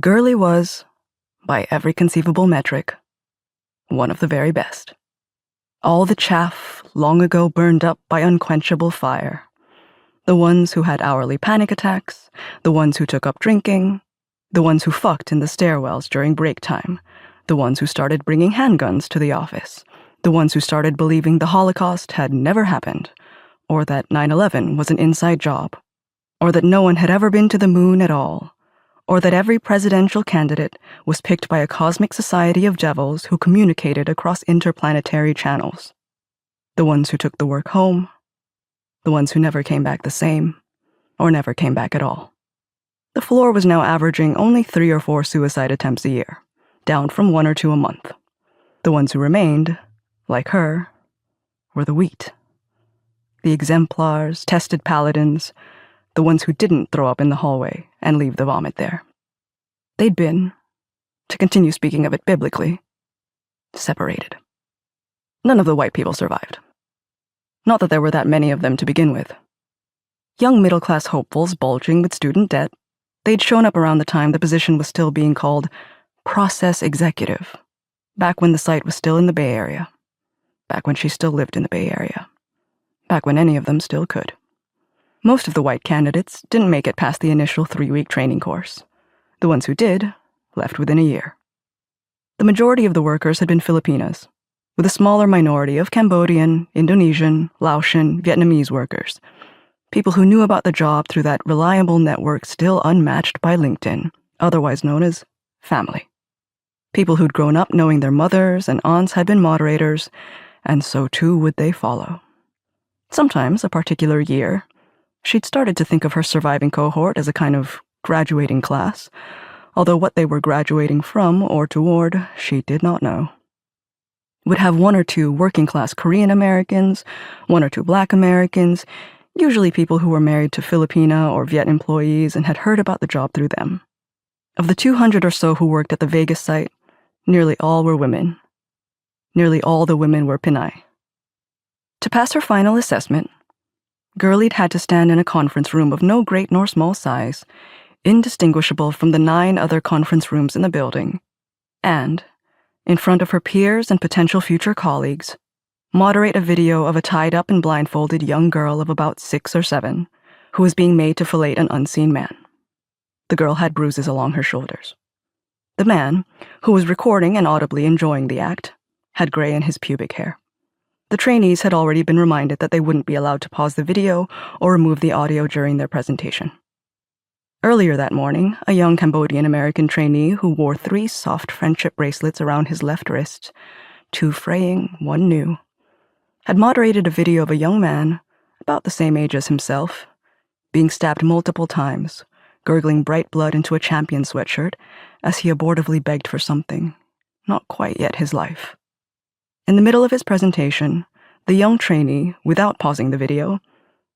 Girlie was, by every conceivable metric, one of the very best. All the chaff long ago burned up by unquenchable fire. The ones who had hourly panic attacks, the ones who took up drinking, the ones who fucked in the stairwells during break time, the ones who started bringing handguns to the office, the ones who started believing the Holocaust had never happened, or that 9/11 was an inside job, or that no one had ever been to the moon at all, or that every presidential candidate was picked by a cosmic society of devils who communicated across interplanetary channels. The ones who took the work home, the ones who never came back the same, or never came back at all. The floor was now averaging only 3 or 4 suicide attempts a year, down from 1 or 2 a month. The ones who remained, like her, were the wheat. The exemplars, tested paladins, the ones who didn't throw up in the hallway and leave the vomit there. They'd been, to continue speaking of it biblically, separated. None of the white people survived. Not that there were that many of them to begin with. Young middle-class hopefuls bulging with student debt, they'd shown up around the time the position was still being called process executive, back when the site was still in the Bay Area, back when she still lived in the Bay Area, back when any of them still could. Most of the white candidates didn't make it past the initial 3-week training course. The ones who did left within a year. The majority of the workers had been Filipinas, with a smaller minority of Cambodian, Indonesian, Laotian, Vietnamese workers, people who knew about the job through that reliable network still unmatched by LinkedIn, otherwise known as family. People who'd grown up knowing their mothers and aunts had been moderators, and so too would they follow. Sometimes, a particular year, she'd started to think of her surviving cohort as a kind of graduating class, although what they were graduating from or toward, she did not know. Would have 1 or 2 working-class Korean Americans, 1 or 2 Black Americans, usually people who were married to Filipina or Viet employees and had heard about the job through them. Of the 200 or so who worked at the Vegas site, nearly all were women. Nearly all the women were Pinay. To pass her final assessment, Girlie'd had to stand in a conference room of no great nor small size, indistinguishable from the 9 other conference rooms in the building, and, in front of her peers and potential future colleagues, moderate a video of a tied-up and blindfolded young girl of about 6 or 7, who was being made to fillet an unseen man. The girl had bruises along her shoulders. The man, who was recording and audibly enjoying the act, had gray in his pubic hair. The trainees had already been reminded that they wouldn't be allowed to pause the video or remove the audio during their presentation. Earlier that morning, a young Cambodian-American trainee who wore 3 soft friendship bracelets around his left wrist, 2 fraying, 1 new, had moderated a video of a young man, about the same age as himself, being stabbed multiple times, gurgling bright blood into a champion sweatshirt as he abortively begged for something, not quite yet his life. In the middle of his presentation, the young trainee, without pausing the video,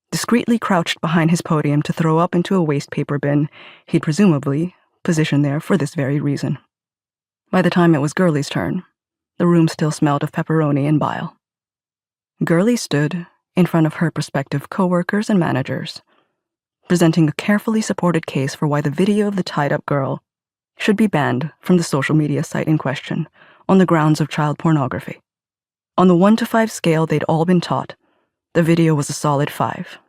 discreetly crouched behind his podium to throw up into a waste paper bin he'd presumably positioned there for this very reason. By the time it was Girlie's turn, the room still smelled of pepperoni and bile. Girlie stood in front of her prospective coworkers and managers, presenting a carefully supported case for why the video of the tied-up girl should be banned from the social media site in question on the grounds of child pornography. On the 1 to 5 scale they'd all been taught, the video was a solid 5.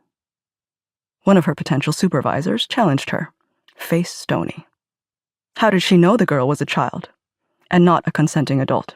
One of her potential supervisors challenged her, face stony. How did she know the girl was a child, and not a consenting adult?